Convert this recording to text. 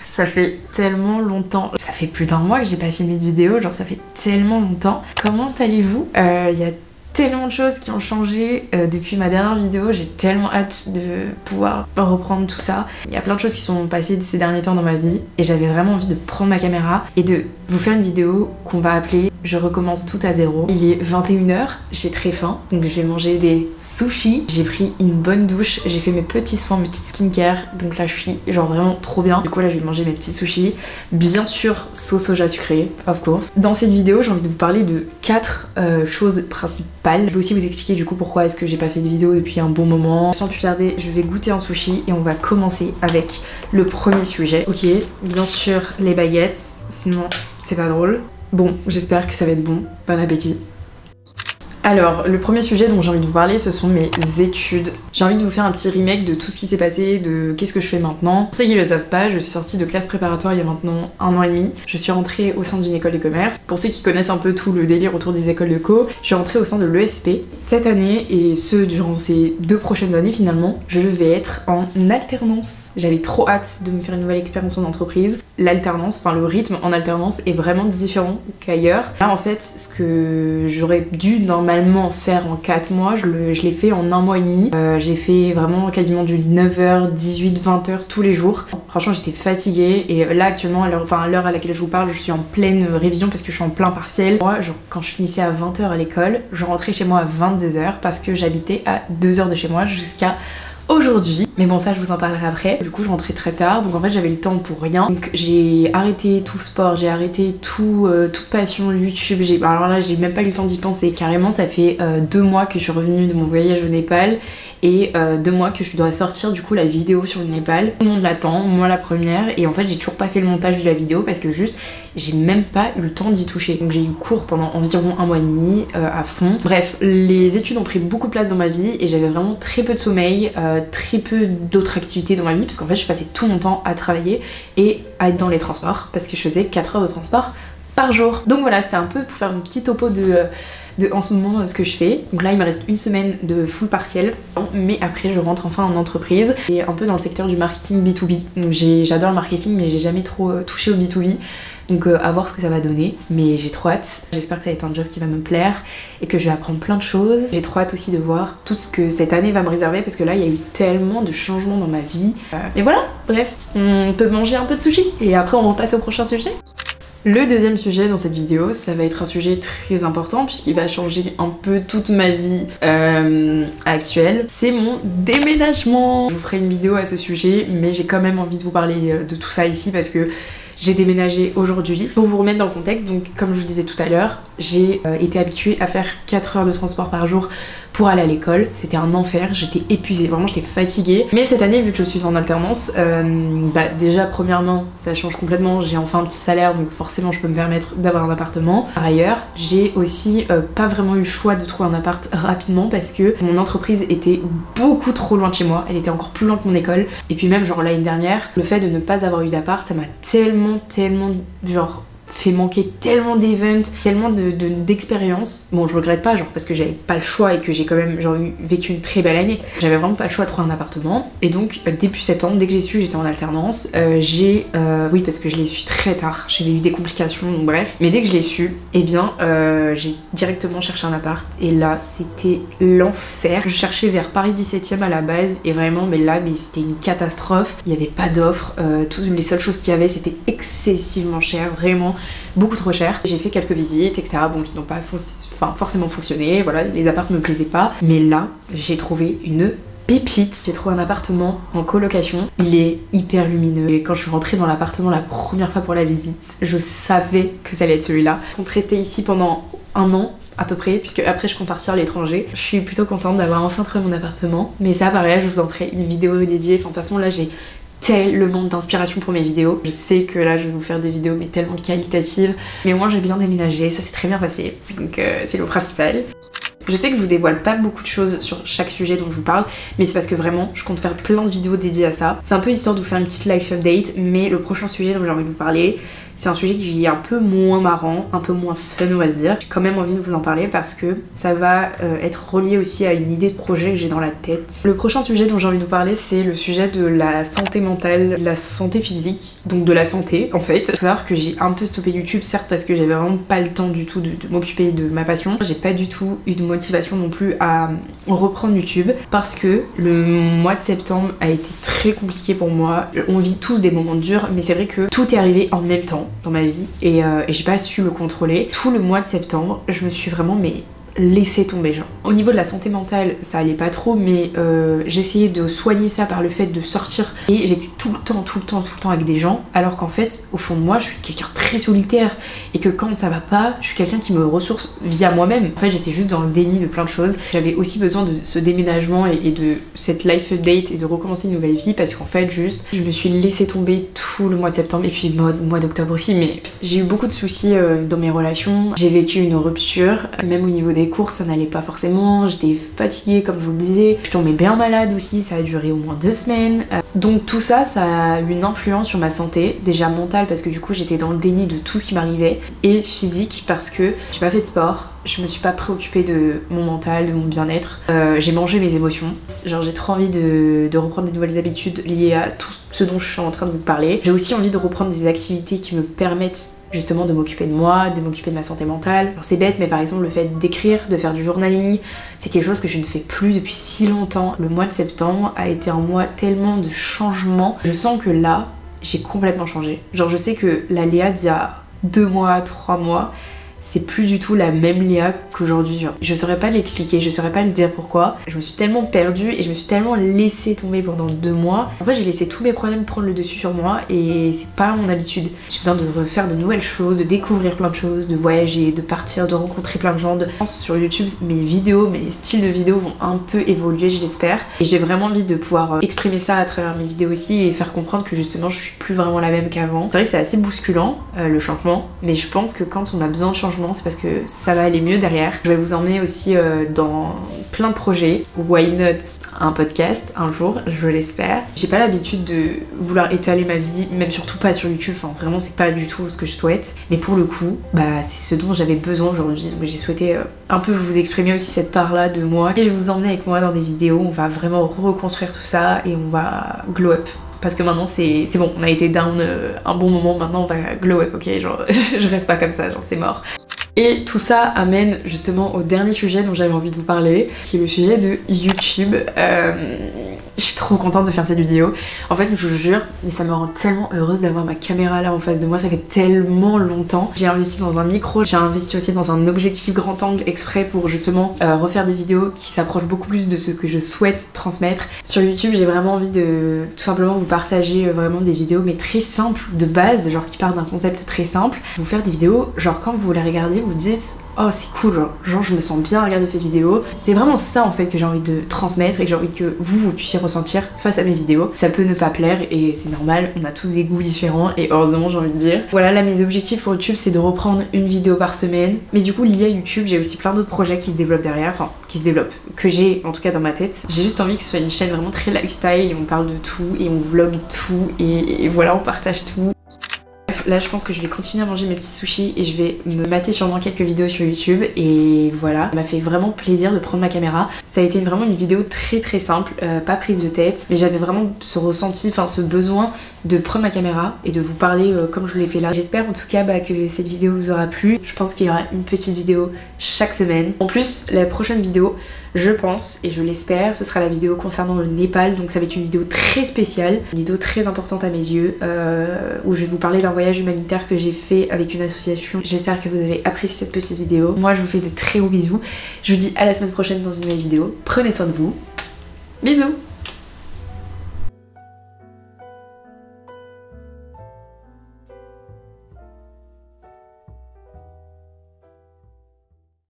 Ça fait tellement longtemps, ça fait plus d'un mois que j'ai pas filmé de vidéo, genre ça fait tellement longtemps. Comment allez-vous? Il y a tellement de choses qui ont changé depuis ma dernière vidéo, j'ai tellement hâte de pouvoir reprendre tout ça. Il y a plein de choses qui sont passées ces derniers temps dans ma vie et j'avais vraiment envie de prendre ma caméra et de vous faire une vidéo qu'on va appeler Je recommence tout à zéro. Il est 21 h, j'ai très faim, donc je vais manger des sushis. J'ai pris une bonne douche, j'ai fait mes petits soins, mes petites skincare, donc là je suis genre vraiment trop bien. Du coup là je vais manger mes petits sushis, bien sûr sauce soja sucrée, of course. Dans cette vidéo j'ai envie de vous parler de 4 choses principales. Je vais aussi vous expliquer du coup pourquoi est-ce que j'ai pas fait de vidéo depuis un bon moment. Sans plus tarder, je vais goûter un sushi et on va commencer avec le premier sujet. Ok, bien sûr les baguettes, sinon c'est pas drôle. Bon, j'espère que ça va être bon. Bon appétit. Alors, le premier sujet dont j'ai envie de vous parler, ce sont mes études. J'ai envie de vous faire un petit remake de tout ce qui s'est passé, de qu'est-ce que je fais maintenant. Pour ceux qui ne le savent pas, je suis sortie de classe préparatoire il y a maintenant 1 an et demi. Je suis rentrée au sein d'une école de commerce. Pour ceux qui connaissent un peu tout le délire autour des écoles de co, je suis rentrée au sein de l'ESP. Cette année, et ce durant ces 2 prochaines années finalement, je vais être en alternance. J'avais trop hâte de me faire une nouvelle expérience en entreprise. L'alternance, enfin le rythme en alternance est vraiment différent qu'ailleurs. Là en fait, ce que j'aurais dû normalement faire en 4 mois, je l'ai fait en 1 mois et demi. J'ai fait vraiment quasiment du 9h, 18, 20h tous les jours. Franchement j'étais fatiguée et là actuellement à l'heure à laquelle je vous parle, je suis en pleine révision parce que je suis en plein partiel. Moi genre quand je finissais à 20h à l'école, je rentrais chez moi à 22h parce que j'habitais à 2 h de chez moi jusqu'à aujourd'hui. Mais bon ça je vous en parlerai après. Du coup je rentrais très tard donc en fait j'avais le temps pour rien. Donc j'ai arrêté tout sport, j'ai arrêté toute passion YouTube. Alors là j'ai même pas eu le temps d'y penser. Carrément ça fait 2 mois que je suis revenue de mon voyage au Népal et 2 mois que je dois sortir du coup la vidéo sur le Népal. Tout le monde l'attend, moi la première, et en fait j'ai toujours pas fait le montage de la vidéo parce que juste j'ai même pas eu le temps d'y toucher. Donc j'ai eu cours pendant environ 1 mois et demi à fond. Bref, les études ont pris beaucoup de place dans ma vie et j'avais vraiment très peu de sommeil, très peu d'autres activités dans ma vie parce qu'en fait je passais tout mon temps à travailler et à être dans les transports parce que je faisais 4 heures de transport par jour. Donc voilà, c'était un peu pour faire une petite topo de en ce moment ce que je fais. Donc là il me reste 1 semaine de full partiel, mais après je rentre enfin en entreprise et un peu dans le secteur du marketing B2B. Donc j'adore le marketing mais j'ai jamais trop touché au B2B. Donc à voir ce que ça va donner, mais j'ai trop hâte. J'espère que ça va être un job qui va me plaire et que je vais apprendre plein de choses. J'ai trop hâte aussi de voir tout ce que cette année va me réserver parce que là il y a eu tellement de changements dans ma vie. Mais voilà, bref, on peut manger un peu de sushi et après on repasse au prochain sujet. Le deuxième sujet dans cette vidéo, ça va être un sujet très important puisqu'il va changer un peu toute ma vie actuelle. C'est mon déménagement. Je vous ferai une vidéo à ce sujet, mais j'ai quand même envie de vous parler de tout ça ici parce que j'ai déménagé aujourd'hui. Pour vous remettre dans le contexte, donc comme je vous disais tout à l'heure, j'ai été habituée à faire 4 heures de transport par jour pour aller à l'école. C'était un enfer, j'étais épuisée, vraiment j'étais fatiguée. Mais cette année, vu que je suis en alternance, déjà premièrement, ça change complètement. J'ai enfin un petit salaire, donc forcément je peux me permettre d'avoir un appartement. Par ailleurs, j'ai aussi pas vraiment eu le choix de trouver un appart rapidement parce que mon entreprise était beaucoup trop loin de chez moi. Elle était encore plus loin que mon école. Et puis même genre l'année dernière, le fait de ne pas avoir eu d'appart, ça m'a tellement genre fait manquer tellement d'events, tellement d'expériences. Bon, je regrette pas, genre parce que j'avais pas le choix et que j'ai quand même genre vécu une très belle année. J'avais vraiment pas le choix de trouver un appartement. Et donc début septembre, dès que j'ai su, j'étais en alternance, oui parce que je l'ai su très tard, j'avais eu des complications, donc bref. Mais dès que je l'ai su, eh bien j'ai directement cherché un appart et là c'était l'enfer. Je cherchais vers Paris 17e à la base et vraiment mais c'était une catastrophe. Il n'y avait pas d'offres, toutes les seules choses qu'il y avait c'était excessivement cher, vraiment beaucoup trop cher. J'ai fait quelques visites etc, bon qui n'ont pas forcément fonctionné, voilà, les apparts me plaisaient pas, mais là j'ai trouvé une pépite. J'ai trouvé un appartement en colocation, il est hyper lumineux et quand je suis rentrée dans l'appartement la première fois pour la visite, je savais que ça allait être celui-là. Je compte rester ici pendant 1 an à peu près, puisque après je compte partir à l'étranger. Je suis plutôt contente d'avoir enfin trouvé mon appartement, mais ça pareil je vous en ferai une vidéo dédiée. Enfin de toute façon là j'ai tellement d'inspiration pour mes vidéos. Je sais que là je vais vous faire des vidéos mais tellement qualitatives, mais au moins j'ai bien déménagé, ça s'est très bien passé, donc c'est le principal. Je sais que je vous dévoile pas beaucoup de choses sur chaque sujet dont je vous parle, mais c'est parce que vraiment je compte faire plein de vidéos dédiées à ça. C'est un peu histoire de vous faire une petite life update, mais le prochain sujet dont j'ai envie de vous parler, c'est un sujet qui est un peu moins marrant, un peu moins fun on va dire. J'ai quand même envie de vous en parler parce que ça va être relié aussi à une idée de projet que j'ai dans la tête. Le prochain sujet dont j'ai envie de vous parler, c'est le sujet de la santé mentale, de la santé physique, donc de la santé en fait. Il faut savoir que j'ai un peu stoppé YouTube, certes parce que j'avais vraiment pas le temps du tout de m'occuper de ma passion. J'ai pas du tout eu de motivation non plus à reprendre YouTube parce que le mois de septembre a été très compliqué pour moi. On vit tous des moments durs, mais c'est vrai que tout est arrivé en même temps dans ma vie et j'ai pas su me contrôler. Tout le mois de septembre, je me suis vraiment laisser tomber genre. Au niveau de la santé mentale, ça allait pas trop, mais j'essayais de soigner ça par le fait de sortir et j'étais tout le temps avec des gens, alors qu'en fait, au fond de moi, je suis quelqu'un de très solitaire et que quand ça va pas, je suis quelqu'un qui me ressource via moi-même. En fait, j'étais juste dans le déni de plein de choses. J'avais aussi besoin de ce déménagement et de cette life update et de recommencer une nouvelle vie parce qu'en fait, juste, je me suis laissé tomber tout le mois de septembre et puis le mois d'octobre aussi, mais j'ai eu beaucoup de soucis dans mes relations. J'ai vécu une rupture, même au niveau des cours ça n'allait pas forcément, j'étais fatiguée comme je vous le disais, je tombais bien malade aussi, ça a duré au moins 2 semaines. Donc tout ça, ça a eu une influence sur ma santé, déjà mentale parce que du coup j'étais dans le déni de tout ce qui m'arrivait, et physique parce que j'ai pas fait de sport, je me suis pas préoccupée de mon mental, de mon bien-être, j'ai mangé mes émotions. Genre j'ai trop envie de reprendre des nouvelles habitudes liées à tout ce dont je suis en train de vous parler. J'ai aussi envie de reprendre des activités qui me permettent justement de m'occuper de moi, de m'occuper de ma santé mentale. C'est bête, mais par exemple le fait d'écrire, de faire du journaling, c'est quelque chose que je ne fais plus depuis si longtemps. Le mois de septembre a été un mois tellement de changements. Je sens que là, j'ai complètement changé. Genre je sais que la Léa d'il y a 2 mois, 3 mois, c'est plus du tout la même Léa qu'aujourd'hui. Genre, je saurais pas l'expliquer, je saurais pas le dire pourquoi. Je me suis tellement perdue et je me suis tellement laissée tomber pendant 2 mois. En fait, j'ai laissé tous mes problèmes prendre le dessus sur moi et c'est pas mon habitude. J'ai besoin de refaire de nouvelles choses, de découvrir plein de choses, de voyager, de partir, de rencontrer plein de gens. Sur YouTube, mes vidéos, mes styles de vidéos vont un peu évoluer, je l'espère. Et j'ai vraiment envie de pouvoir exprimer ça à travers mes vidéos aussi et faire comprendre que justement, je suis plus vraiment la même qu'avant. C'est vrai que c'est assez bousculant, le changement, mais je pense que quand on a besoin de changement, c'est parce que ça va aller mieux derrière. Je vais vous emmener aussi dans plein de projets. Why not un podcast un jour, je l'espère. J'ai pas l'habitude de vouloir étaler ma vie, même surtout pas sur YouTube, enfin vraiment c'est pas du tout ce que je souhaite. Mais pour le coup, bah c'est ce dont j'avais besoin aujourd'hui. Donc j'ai souhaité un peu vous exprimer aussi cette part là de moi. Et je vais vous emmener avec moi dans des vidéos, on va vraiment reconstruire tout ça et on va glow up. Parce que maintenant c'est bon, on a été down un bon moment, maintenant on va glow up, ok, genre je reste pas comme ça, genre c'est mort. Et tout ça amène justement au dernier sujet dont j'avais envie de vous parler, qui est le sujet de YouTube. Je suis trop contente de faire cette vidéo. En fait, je vous jure, mais ça me rend tellement heureuse d'avoir ma caméra là en face de moi. Ça fait tellement longtemps. J'ai investi dans un micro, j'ai investi aussi dans un objectif grand angle exprès pour justement refaire des vidéos qui s'approchent beaucoup plus de ce que je souhaite transmettre. Sur YouTube, j'ai vraiment envie de tout simplement vous partager vraiment des vidéos mais très simples de base, genre qui partent d'un concept très simple. Vous faire des vidéos, genre quand vous les regardez, vous dites oh c'est cool, genre je me sens bien à regarder cette vidéo. C'est vraiment ça en fait que j'ai envie de transmettre et que j'ai envie que vous puissiez ressentir face à mes vidéos. Ça peut ne pas plaire et c'est normal, on a tous des goûts différents et heureusement j'ai envie de dire. Voilà, là mes objectifs pour YouTube c'est de reprendre une vidéo par semaine. Mais du coup lié à YouTube j'ai aussi plein d'autres projets qui se développent derrière, enfin qui se développent, que j'ai en tout cas dans ma tête. J'ai juste envie que ce soit une chaîne vraiment très lifestyle et on parle de tout et on vlog tout et voilà on partage tout. Là je pense que je vais continuer à manger mes petits sushis et je vais me mater sûrement quelques vidéos sur YouTube et voilà. Ça m'a fait vraiment plaisir de prendre ma caméra. Ça a été vraiment une vidéo très simple, pas prise de tête, mais j'avais vraiment ce ressenti, enfin ce besoin de prendre ma caméra et de vous parler comme je l'ai fait là. J'espère en tout cas que cette vidéo vous aura plu. Je pense qu'il y aura une petite vidéo chaque semaine. En plus la prochaine vidéo, je pense et je l'espère, ce sera la vidéo concernant le Népal, donc ça va être une vidéo très spéciale, une vidéo très importante à mes yeux, où je vais vous parler d'un voyage humanitaire que j'ai fait avec une association. J'espère que vous avez apprécié cette petite vidéo. Moi je vous fais de très gros bisous, je vous dis à la semaine prochaine dans une nouvelle vidéo, prenez soin de vous, bisous.